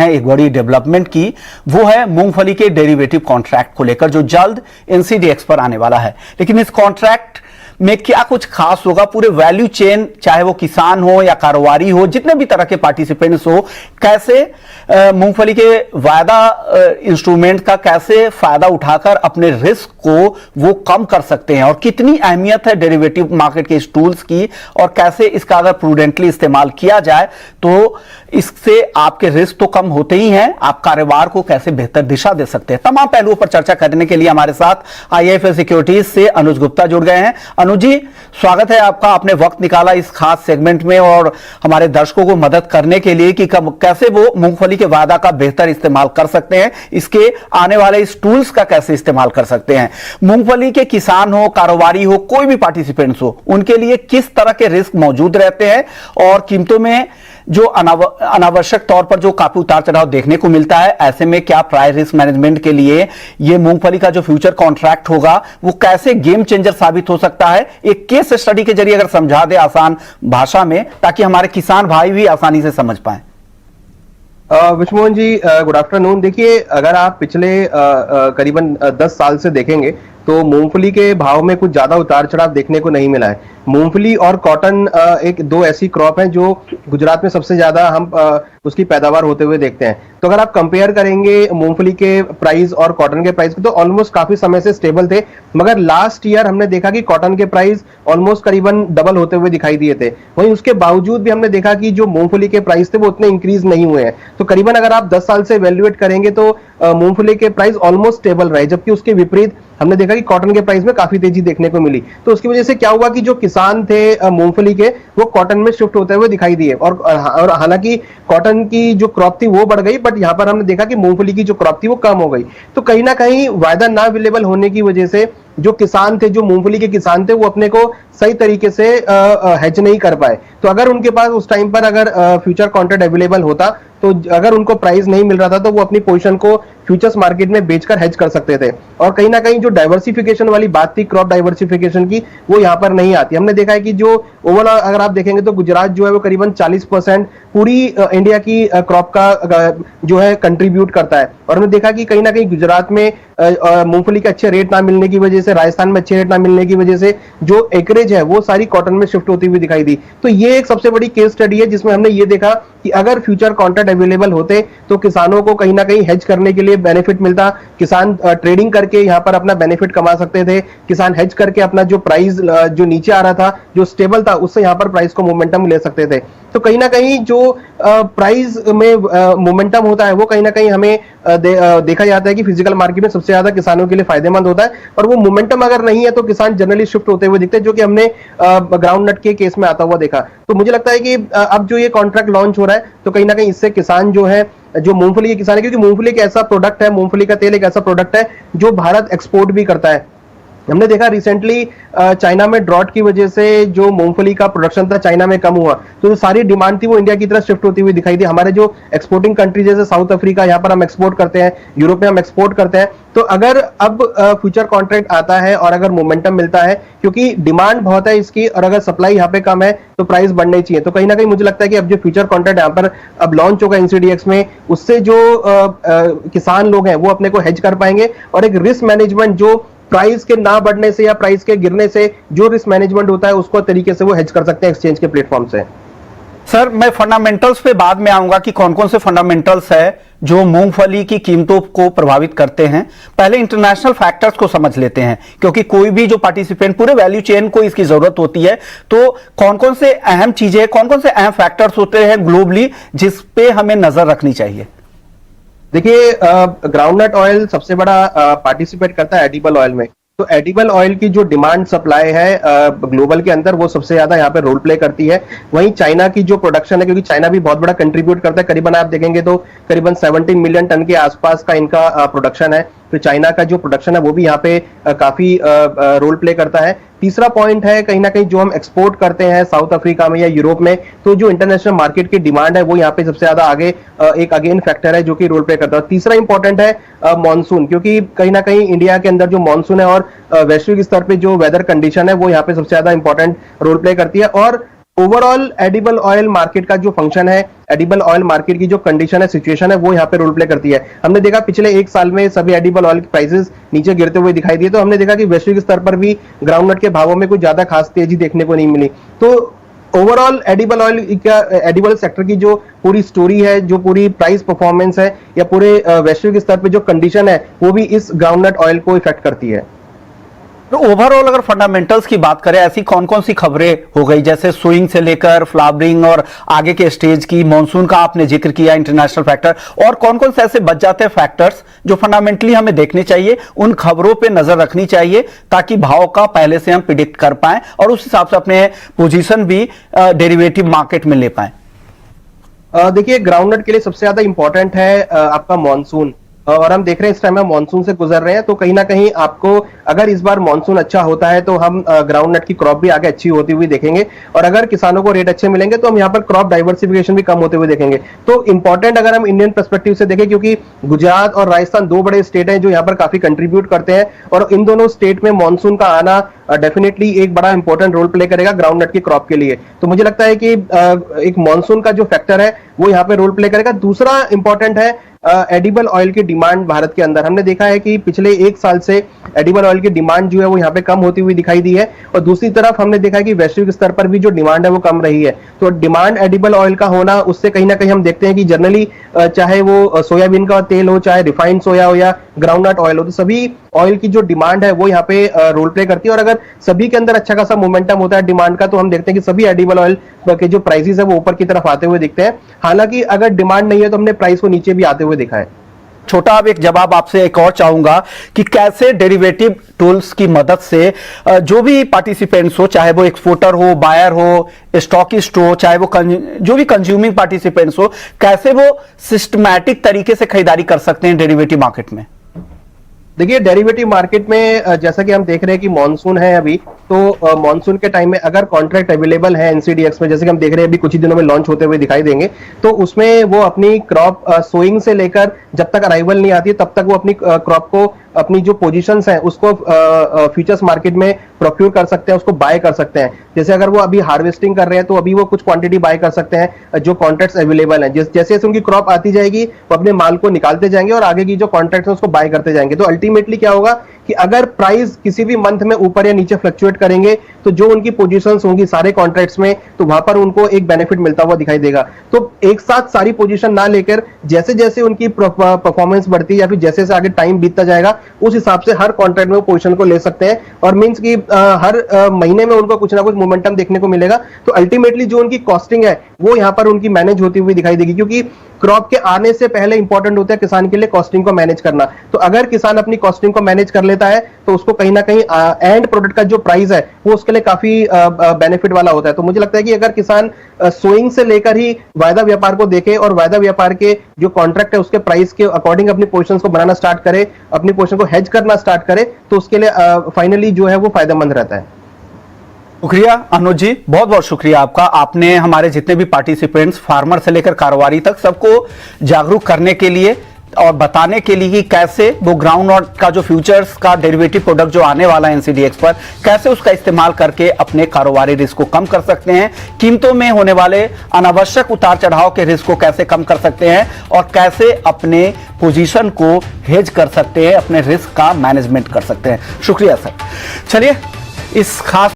हैं एक बड़ी डेवलपमेंट की, वो है मूंगफली के डेरिवेटिव कॉन्ट्रैक्ट को लेकर जो जल्द एनसीडीएक्स पर आने वाला है। लेकिन इस कॉन्ट्रैक्ट में क्या कुछ खास होगा, पूरे वैल्यू चेन, चाहे वो किसान हो या कारोबारी हो, जितने भी तरह के पार्टिसिपेंट्स हो, कैसे मूंगफली के वायदा इंस्ट्रूमेंट का कैसे फायदा उठाकर अपने रिस्क को वो कम कर सकते हैं, और कितनी अहमियत है डेरिवेटिव मार्केट के इस टूल्स की, और कैसे इसका अगर प्रूडेंटली इस्तेमाल किया जाए तो इससे आपके रिस्क तो कम होते ही हैं, आप कारोबार को कैसे बेहतर दिशा दे सकते हैं। तमाम पहलुओं पर चर्चा करने के लिए हमारे साथ आईआईएफएल सिक्योरिटीज से अनुज गुप्ता जुड़ गए हैं। अनुज जी, स्वागत है आपका, आपने वक्त निकाला इस खास सेगमेंट में और हमारे दर्शकों को मदद करने के लिए कि कैसे वो मूंगफली के वायदा का बेहतर इस्तेमाल कर सकते हैं, इसके आने वाले इस टूल्स का कैसे इस्तेमाल कर सकते हैं। मूंगफली के किसान हो, कारोबारी हो, कोई भी पार्टिसिपेंट्स हो, उनके लिए किस तरह के रिस्क मौजूद रहते हैं, और कीमतों में जो अनावश्यक तौर पर जो काफी उतार चढ़ाव देखने को मिलता है, ऐसे में क्या प्राइस रिस्क मैनेजमेंट के लिए ये मूंगफली का जो फ्यूचर कॉन्ट्रैक्ट होगा वो कैसे गेम चेंजर साबित हो सकता है, एक केस स्टडी के जरिए अगर समझा दे आसान भाषा में, ताकि हमारे किसान भाई भी आसानी से समझ पाए। विष्णुमोहन जी, गुड आफ्टरनून। देखिए, अगर आप पिछले करीबन 10 साल से देखेंगे तो मूंगफली के भाव में कुछ ज्यादा उतार चढ़ाव देखने को नहीं मिला है। मूंगफली और कॉटन एक दो ऐसी क्रॉप हैं जो गुजरात में सबसे ज्यादा हम उसकी पैदावार होते हुए देखते हैं। तो अगर आप कंपेयर करेंगे मूंगफली के प्राइस और कॉटन के प्राइस को, तो ऑलमोस्ट काफी समय से स्टेबल थे, मगर लास्ट ईयर हमने देखा कि कॉटन के प्राइस ऑलमोस्ट करीबन डबल होते हुए दिखाई दिए थे। वहीं उसके बावजूद भी हमने देखा कि जो मूंगफली के प्राइस थे वो उतने इंक्रीज नहीं हुए हैं। तो करीबन अगर आप 10 साल से वैल्यूएट करेंगे तो मूंगफली के प्राइस ऑलमोस्ट स्टेबल रहे, जबकि उसके विपरीत हमने देखा कि कॉटन के प्राइस में काफी तेजी देखने को मिली। तो उसकी वजह से क्या हुआ कि जो किसान थे मूंगफली के, वो कॉटन में शिफ्ट होते हुए दिखाई दिए, और हालांकि कॉटन की जो क्रॉप थी वो बढ़ गई, बट यहां पर हमने देखा कि मूंगफली की जो क्रॉप थी वो कम हो गई। तो कहीं ना कहीं वायदा ना अवेलेबल होने की वजह से जो किसान थे, जो मूंगफली के किसान थे, वो अपने को सही तरीके से हेज नहीं कर पाए। तो अगर उनके पास उस टाइम पर अगर फ्यूचर कॉन्ट्रैक्ट अवेलेबल होता, तो अगर उनको प्राइस नहीं मिल रहा था तो वो अपनी पोजीशन को फ्यूचर्स मार्केट में बेचकर हेज कर सकते थे। और कहीं ना कहीं जो डाइवर्सिफिकेशन वाली बात थी, क्रॉप डाइवर्सिफिकेशन की, वो यहाँ पर नहीं आती। हमने देखा है कि जो ओवरऑल अगर आप देखेंगे तो गुजरात जो है वो करीबन 40% पूरी इंडिया की क्रॉप का जो है कंट्रीब्यूट करता है। और हमने देखा कि कहीं ना कहीं गुजरात में मूंगफली के अच्छे रेट ना मिलने की वजह से, राजस्थान में अच्छे रेट ना मिलने की वजह से जो एकरेज है वो सारी कॉटन में शिफ्ट होती हुई दिखाई दी। तो ये एक सबसे बड़ी केस स्टडी है जिसमें हमने ये देखा कि अगर फ्यूचर कॉन्ट्रैक्ट अवेलेबल होते तो किसानों को कहीं ना कहीं हेज करने के लिए बेनिफिट मिलता। किसान ट्रेडिंग करके यहाँ पर अपना बेनिफिट कमा सकते थे। किसान हेज करके अपना जो प्राइस जो नीचे आ रहा था, जो स्टेबल था, उससे यहाँ पर प्राइस को मोमेंटम ले सकते थे। तो कहीं ना कहीं जो प्राइस में मोमेंटम होता है वो कहीं ना कहीं हमें देखा जाता है कि फिजिकल मार्केट में सबसे ज्यादा किसानों के लिए फायदेमंद होता है। और वो मोमेंटम अगर नहीं है तो किसान जनरली शिफ्ट होते हुए दिखते हैं, जो कि हमने ग्राउंड नट के केस में आता हुआ देखा। तो मुझे लगता है कि अब जो ये कॉन्ट्रैक्ट लॉन्च हो रहा है तो कहीं ना कहीं इससे किसान जो है, जो मूंगफली के किसान है, क्योंकि मूंगफली एक ऐसा प्रोडक्ट है, मूंगफली का तेल एक ऐसा प्रोडक्ट है जो भारत एक्सपोर्ट भी करता है। हमने देखा रिसेंटली चाइना में ड्रॉट की वजह से जो मूंगफली का प्रोडक्शन था चाइना में कम हुआ, तो जो सारी डिमांड थी वो इंडिया की तरफ शिफ्ट होती हुई दिखाई दी। हमारे जो एक्सपोर्टिंग कंट्री जैसे साउथ अफ्रीका, यहाँ पर हम एक्सपोर्ट करते हैं, यूरोप में हम एक्सपोर्ट करते हैं। तो अगर अब फ्यूचर कॉन्ट्रैक्ट आता है और अगर मोमेंटम मिलता है, क्योंकि डिमांड बहुत है इसकी और अगर सप्लाई यहाँ पे कम है तो प्राइस बढ़ने चाहिए। तो कहीं ना कहीं मुझे लगता है कि अब जो फ्यूचर कॉन्ट्रैक्ट यहाँ पर अब लॉन्च होगा एनसीडीएक्स में, उससे जो किसान लोग हैं वो अपने को हेज कर पाएंगे। और एक रिस्क मैनेजमेंट जो प्राइस के ना बढ़ने से या प्राइस के गिरने से जो रिस्क मैनेजमेंट होता है उसको तरीके से वो हेज कर सकते हैं एक्सचेंज के प्लेटफॉर्म से। सर, मैं फंडामेंटल्स पे बाद में आऊंगा कि कौन कौन से फंडामेंटल्स है जो मूंगफली की कीमतों को प्रभावित करते हैं। पहले इंटरनेशनल फैक्टर्स को समझ लेते हैं, क्योंकि कोई भी जो पार्टिसिपेंट, पूरे वैल्यू चेन को इसकी जरूरत होती है। तो कौन कौन से अहम चीजें, कौन कौन से अहम फैक्टर्स होते हैं ग्लोबली जिस पे हमें नजर रखनी चाहिए? देखिए, ग्राउंडनट ऑयल सबसे बड़ा पार्टिसिपेट करता है एडिबल ऑयल में। तो एडिबल ऑयल की जो डिमांड सप्लाई है ग्लोबल के अंदर, वो सबसे ज्यादा यहाँ पे रोल प्ले करती है। वहीं चाइना की जो प्रोडक्शन है, क्योंकि चाइना भी बहुत बड़ा कंट्रीब्यूट करता है, करीबन आप देखेंगे तो करीबन 17 मिलियन टन के आसपास का इनका प्रोडक्शन है। तो चाइना का जो प्रोडक्शन है वो भी यहाँ पे काफी रोल प्ले करता है। तीसरा पॉइंट है कहीं ना कहीं जो हम एक्सपोर्ट करते हैं साउथ अफ्रीका में या यूरोप में, तो जो इंटरनेशनल मार्केट की डिमांड है वो यहाँ पे सबसे ज्यादा आगे एक अगेन फैक्टर है जो कि रोल प्ले करता है। तीसरा इंपॉर्टेंट है मॉनसून, क्योंकि कहीं ना कहीं इंडिया के अंदर जो मॉनसून है और वैश्विक स्तर पे जो वेदर कंडीशन है वो यहाँ पे सबसे ज्यादा इंपॉर्टेंट रोल प्ले करती है। और ओवरऑल एडिबल ऑयल मार्केट का जो फंक्शन है, एडिबल ऑयल मार्केट की जो कंडीशन है, सिचुएशन है, वो यहाँ पे रोल प्ले करती है। हमने देखा पिछले एक साल में सभी एडिबल ऑयल के प्राइसेस नीचे गिरते हुए दिखाई दिए, तो हमने देखा कि वैश्विक स्तर पर भी ग्राउंडनट के भावों में कुछ ज्यादा खास तेजी देखने को नहीं मिली। तो ओवरऑल एडिबल ऑयल का, एडिबल सेक्टर की जो पूरी स्टोरी है, जो पूरी प्राइस परफॉर्मेंस है, या पूरे वैश्विक स्तर पे जो कंडीशन है, वो भी इस ग्राउंडनट ऑयल को इफेक्ट करती है। तो ओवरऑल अगर फंडामेंटल्स की बात करें, ऐसी कौन कौन सी खबरें हो गई, जैसे सोइंग से लेकर फ्लावरिंग और आगे के स्टेज की, मॉनसून का आपने जिक्र किया, इंटरनेशनल फैक्टर, और कौन कौन से ऐसे बच जाते हैं फैक्टर्स जो फंडामेंटली हमें देखने चाहिए, उन खबरों पे नजर रखनी चाहिए ताकि भाव का पहले से हम प्रिडिक्ट कर पाएं और उस हिसाब से अपने पोजीशन भी डेरिवेटिव मार्केट में ले पाएं। देखिए, ग्राउंडनट के लिए सबसे ज्यादा इंपॉर्टेंट है आपका मॉनसून, और हम देख रहे हैं इस टाइम हम मॉनसून से गुजर रहे हैं। तो कहीं ना कहीं आपको, अगर इस बार मॉनसून अच्छा होता है तो हम ग्राउंडनट की क्रॉप भी आगे अच्छी होती हुई देखेंगे, और अगर किसानों को रेट अच्छे मिलेंगे तो हम यहाँ पर क्रॉप डाइवर्सिफिकेशन भी कम होते हुए देखेंगे। तो इंपॉर्टेंट अगर हम इंडियन पर्सपेक्टिव से देखें, क्योंकि गुजरात और राजस्थान दो बड़े स्टेट हैं जो यहाँ पर काफी कंट्रीब्यूट करते हैं, और इन दोनों स्टेट में मॉनसून का आना डेफिनेटली एक बड़ा इंपॉर्टेंट रोल प्ले करेगा ग्राउंडनट की क्रॉप के लिए। तो मुझे लगता है कि एक मॉनसून का जो फैक्टर है वो यहाँ पे रोल प्ले करेगा। दूसरा इंपॉर्टेंट है एडिबल ऑयल की डिमांड भारत के अंदर। हमने देखा है कि पिछले एक साल से एडिबल ऑयल की डिमांड जो है वो यहाँ पे कम होती हुई दिखाई दी है, और दूसरी तरफ हमने देखा है कि वैश्विक स्तर पर भी जो डिमांड है वो कम रही है। तो डिमांड एडिबल ऑयल का होना, उससे कहीं ना कहीं हम देखते हैं कि जनरली चाहे वो सोयाबीन का तेल हो, चाहे रिफाइंड सोया हो या ग्राउंडनट ऑयल हो, तो सभी ऑयल की जो डिमांड है वो यहाँ पे रोल प्ले करती है। और अगर सभी के अंदर अच्छा खासा मोमेंटम होता है डिमांड का, तो हम देखते हैं कि सभी एडिबल ऑयल के जो प्राइसेस है वो ऊपर की तरफ आते हुए दिखते हैं। हालांकि अगर डिमांड नहीं है तो हमने प्राइस को नीचे भी आते हुए देखा है। छोटा अब एक जवाब आपसे एक और चाहूंगा कि कैसे डेरिवेटिव टूल्स की मदद से जो भी पार्टिसिपेंट्स हो, चाहे वो एक्सपोर्टर हो, बायर हो, स्टॉकिस्ट हो, चाहे वो जो भी कंज्यूमिंग पार्टिसिपेंट्स हो, कैसे वो सिस्टमैटिक तरीके से खरीदारी कर सकते हैं डेरिवेटिव मार्केट में। देखिए, डेरिवेटिव मार्केट में जैसा कि हम देख रहे हैं कि मॉनसून है अभी, तो मॉनसून के टाइम में अगर कॉन्ट्रैक्ट अवेलेबल है एनसीडीएक्स में, जैसे कि हम देख रहे हैं अभी कुछ ही दिनों में लॉन्च होते हुए दिखाई देंगे, तो उसमें वो अपनी क्रॉप सोइंग से लेकर जब तक अराइवल नहीं आती तब तक वो अपनी क्रॉप को, अपनी जो पोजीशंस हैं उसको फ्यूचर्स मार्केट में प्रोक्यूर कर सकते हैं, उसको बाय कर सकते हैं। जैसे अगर वो अभी हार्वेस्टिंग कर रहे हैं तो अभी वो कुछ क्वांटिटी बाय कर सकते हैं जो कॉन्ट्रैक्ट्स अवेलेबल हैं। जैसे जैसे उनकी क्रॉप आती जाएगी वो अपने माल को निकालते जाएंगे और आगे की जो कॉन्ट्रैक्ट्स हैं उसको बाय करते जाएंगे। तो अल्टीमेटली क्या होगा कि अगर प्राइस किसी भी मंथ में ऊपर या नीचे फ्लक्चुएट करेंगे तो जो उनकी पोजीशंस होंगी सारे कॉन्ट्रैक्ट्स में, तो वहां पर उनको एक बेनिफिट मिलता हुआ दिखाई देगा। तो एक साथ सारी पोजीशन ना लेकर जैसे जैसे उनकी परफॉर्मेंस बढ़ती है या फिर जैसे जैसे आगे टाइम बीतता जाएगा उस हिसाब से हर कॉन्ट्रैक्ट में वो पोजीशन को ले सकते हैं, और मींस कि हर महीने में उनको कुछ ना कुछ मोमेंटम देखने को मिलेगा। तो अल्टीमेटली जो उनकी कॉस्टिंग है वो यहाँ पर उनकी मैनेज होती हुई दिखाई देगी, क्योंकि क्रॉप के आने से पहले इंपॉर्टेंट होता है किसान के लिए कॉस्टिंग को मैनेज करना। तो अगर किसान अपनी कॉस्टिंग को मैनेज कर लेता है तो उसको कहीं ना कहीं एंड प्रोडक्ट का जो प्राइस है वो उसके लिए काफी बेनिफिट वाला होता है। तो मुझे लगता है कि अगर किसान सोइंग से लेकर ही वायदा व्यापार को देखे और वायदा व्यापार के जो कॉन्ट्रैक्ट है उसके प्राइस के अकॉर्डिंग अपनी पोजीशन को बनाना स्टार्ट करे, अपनी पोजीशन को हेज करना स्टार्ट करे, तो उसके लिए फाइनली जो है वो फायदेमंद रहता है। शुक्रिया अनुज जी, बहुत बहुत शुक्रिया आपका। आपने हमारे जितने भी पार्टिसिपेंट्स, फार्मर से लेकर कारोबारी तक, सबको जागरूक करने के लिए और बताने के लिए कि कैसे वो ग्राउंड नट का जो फ्यूचर्स का डेरिवेटिव प्रोडक्ट जो आने वाला है एनसीडीएक्स पर, कैसे उसका इस्तेमाल करके अपने कारोबारी रिस्क को कम कर सकते हैं, कीमतों में होने वाले अनावश्यक उतार चढ़ाव के रिस्क को कैसे कम कर सकते हैं, और कैसे अपने पोजीशन को हेज कर सकते हैं, अपने रिस्क का मैनेजमेंट कर सकते हैं। शुक्रिया सर। चलिए इस खास